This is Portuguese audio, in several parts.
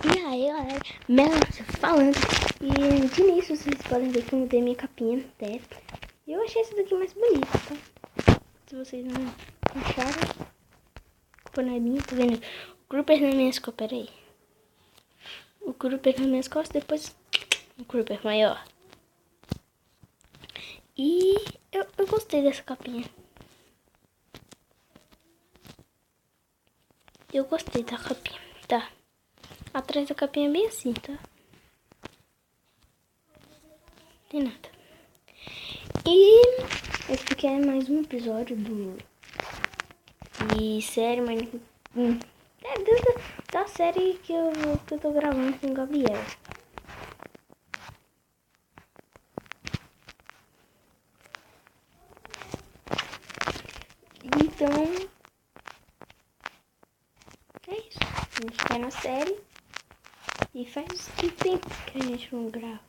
E aí, galera, Melissa falando. E de início vocês podem ver que eu mudei minha capinha até. E eu achei essa daqui mais bonita, tá? Se vocês não acharam, culpa não é minha, tá vendo? O Grouper nas minhas costas, peraí. O Grouper nas minhas costas, depois o Grouper maior. E eu gostei dessa capinha. Eu gostei da capinha, tá? Atrás da capinha é bem assim, tá? Tem nada. E esse aqui é mais um episódio de série, mas da série que eu tô gravando com o Gabriel. Então é isso. A gente tá na série e faz que tempo que a gente não grava.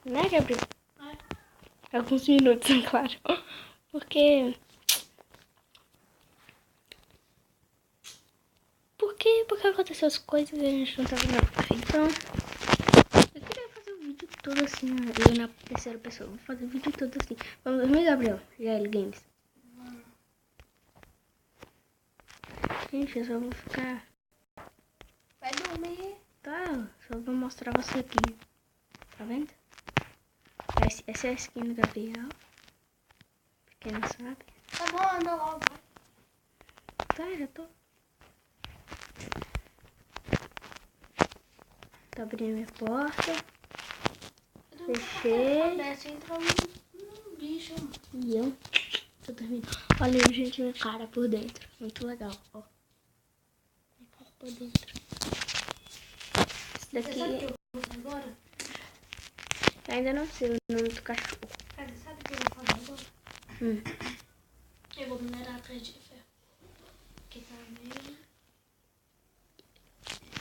Né, Gabriel? Alguns minutos, é claro. Porque aconteceu as coisas e a gente não tava gravando. Então, eu queria fazer o vídeo todo assim, eu na terceira pessoa. Vou fazer o vídeo todo assim. Vamos dormir, Gabriel? GL Games. Gente, eu só vou ficar... Vai dormir. Tá, só vou mostrar você aqui. Tá vendo? Essa é a skin do Gabriel. Pra quem não sabe. Tá bom, anda logo. Tá, já tô. Tá abrindo minha porta. Fechei. Desce, entra um bicho. E eu tô dormindo. Olha aí, gente, minha cara por dentro. Muito legal, ó. Minha cara por dentro. Esse Você sabe o daqui... que eu vou fazer agora? Eu ainda não sei o nome do cachorro. Cara, sabe o que eu vou fazer agora? Eu vou minerar atrás de ferro. Que tá meio...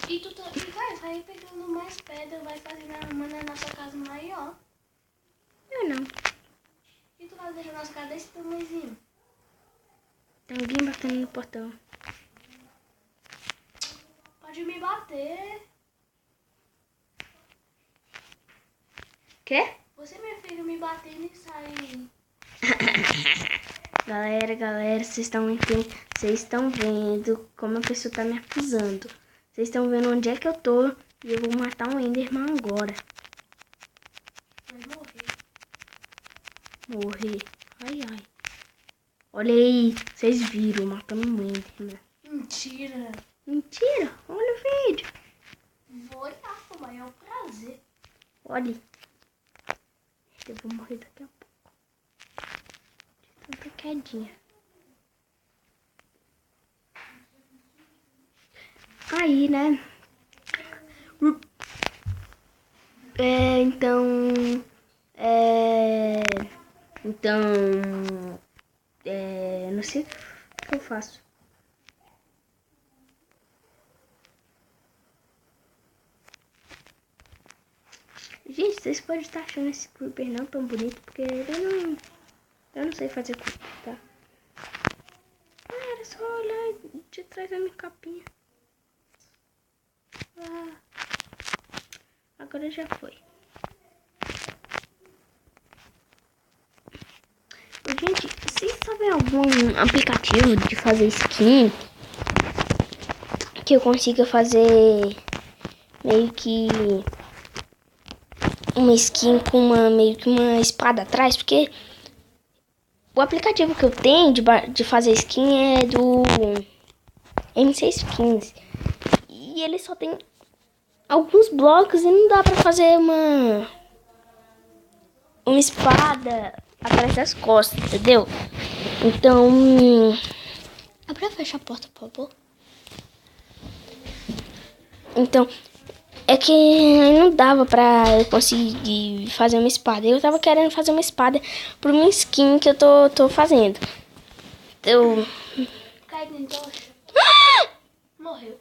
E tu tá... E vai sair pegando mais pedra, vai fazer uma na nossa casa maior. Eu não. E tu vai deixar a nossa casa desse tamanhozinho. Tem alguém batendo no portão. Pode me bater. Quê? Você, minha filha, me batendo e sair. Galera, vocês estão vendo como a pessoa tá me acusando. Vocês estão vendo onde é que eu tô e eu vou matar um Enderman agora. Vai morrer. Morrer. Ai. Olha aí, vocês viram matando um Enderman. Mentira. Mentira, olha o vídeo. Vou olhar com o maior prazer. Olha. Eu vou morrer daqui a pouco. De tanta quedinha. Aí, né? Não sei o que eu faço. Gente, vocês podem estar achando esse Creeper não tão bonito, porque eu não sei fazer Creeper, tá? Era só olhar de trás da minha capinha. Agora já foi. Gente, vocês sabem algum aplicativo de fazer skin que eu consiga fazer meio que uma skin com meio que uma espada atrás? Porque o aplicativo que eu tenho de fazer skin é do MC Skins. E ele só tem alguns blocos e não dá pra fazer uma espada atrás das costas, entendeu? Então, dá pra fechar a porta, por favor? Então, é que não dava pra eu conseguir fazer uma espada. Eu tava querendo fazer uma espada pro minha skin que eu tô fazendo. Eu... Cai dentro da tocha. Morreu.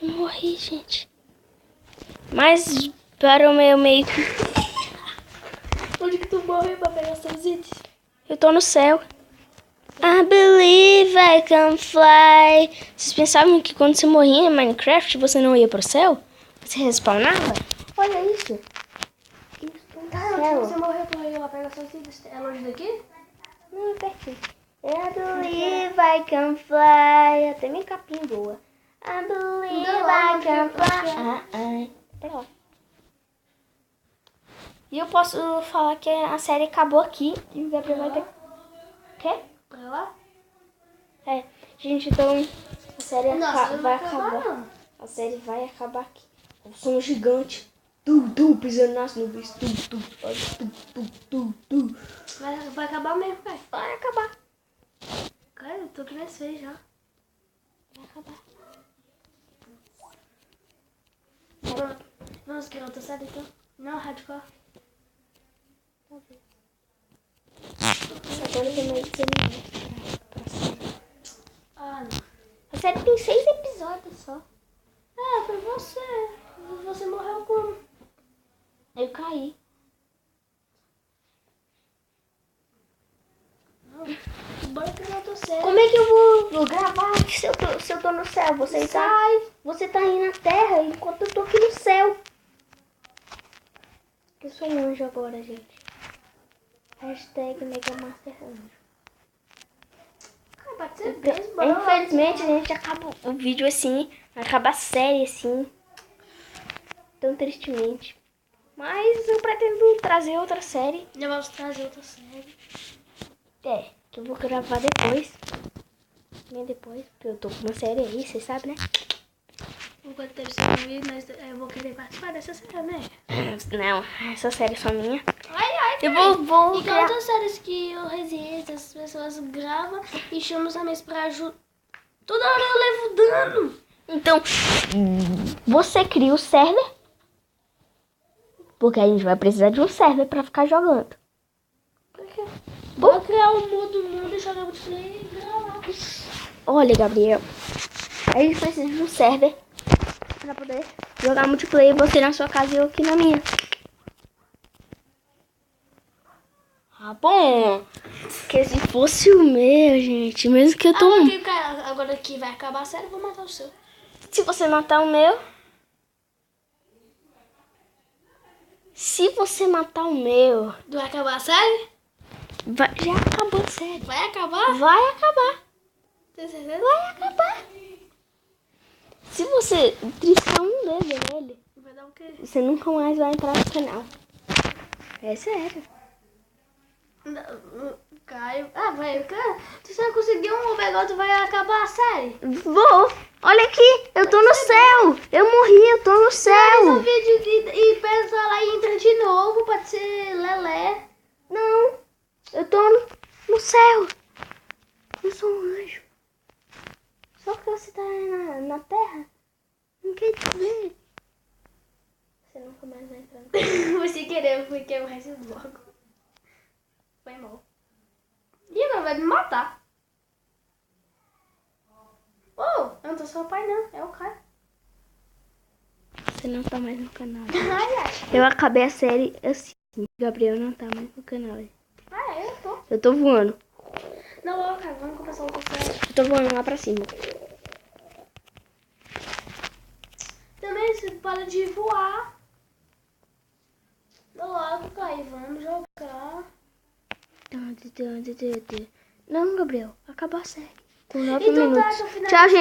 Morri, gente. Mas para o meu meio... Onde que tu morreu pra pegar seus itens? Eu tô no céu. I believe I can fly. Vocês pensavam que quando você morria em Minecraft, você não ia pro céu? Você respawnava? Olha isso. Cara, se você morrer por aí, ela pega suas vidas. É longe daqui? Não, é pertinho. I believe I can fly. Até minha capinha boa. I believe I can fly. Pera lá. E eu posso falar que a série acabou aqui. E o Gabriel vai ter... Quê? Pra lá? É. Gente, então a série Nossa, vai acabar. A série vai acabar aqui. O som gigante. Pisando nas nuvens. Vai acabar mesmo, pai. Vai acabar. Cara, eu tô que nem sei já. Vai acabar. Vamos criar outra série então? Não, hardcore. Agora tem mais 19 pra série. Ah, não. A série tem 6 episódios só. É, foi você. Você morreu como? Eu caí. Bora criar outra série. Como é que eu vou gravar se eu tô no céu? Você tá aí na terra enquanto eu tô aqui no céu. Eu sou um anjo agora, gente. Hashtag Megamaster Anjo. Cara, pode ser mesmo, bora lá. Infelizmente, a gente acaba o vídeo assim. Acaba a série assim. Tão tristemente. Mas eu pretendo trazer outra série. Já vamos trazer outra série. É, que eu vou gravar depois. Bem depois, porque eu tô com uma série aí, vocês sabem, né? Enquanto teve série, eu vou querer participar dessa série, né? Não, essa série é só minha. Ai, Eu vou e tem criar... outras séries que eu resisto, as pessoas gravam e chamam os amigos pra ajudar. Toda hora eu levo dano. Então, você cria o server. Porque a gente vai precisar de um server pra ficar jogando. Por quê? Vou criar um mundo e jogar multiplayer e gravar. Olha, Gabriel. A gente precisa de um server pra poder jogar multiplayer. Você na sua casa e eu aqui na minha. Ah, bom. Porque se fosse o meu, gente, mesmo que eu tô... Agora que vai acabar a série, eu vou matar o seu. Se você matar o meu... Se você matar o meu... Vai acabar a série? Já acabou a série. Vai acabar? Vai acabar. Tem certeza? Vai acabar. Se você triscar um dedo nele, Vai dar o quê? você nunca mais vai entrar no canal. É sério. Caio. Ah, vai. Se você conseguir um negócio, vai acabar a série. Vou. Olha aqui. Eu tô no céu. Eu morri. Eu tô no Faz um céu. vídeo e pensa lá e entra de novo. Pode ser Lelé. Não. Eu tô no céu. Eu sou um anjo. Só que você tá na terra. Não quer dizer. Você nunca mais vai entrar no canal. Foi sem querer, porque eu recebi logo. Foi mal. E agora vai me matar. Oh, eu não tô seu pai não, é o cara. Você não tá mais no canal. Ai, ai. Eu acabei a série assim. Gabriel não tá mais no canal. Ah, eu tô. Eu tô voando. Não, cara, vamos começar outra série. Eu tô voando lá pra cima. Também você para de voar. Logo, Caio, vamos jogar. Não, Gabriel. Acabou a série. Com 9 Então tá, minutos. tô finalizando. Tchau, gente.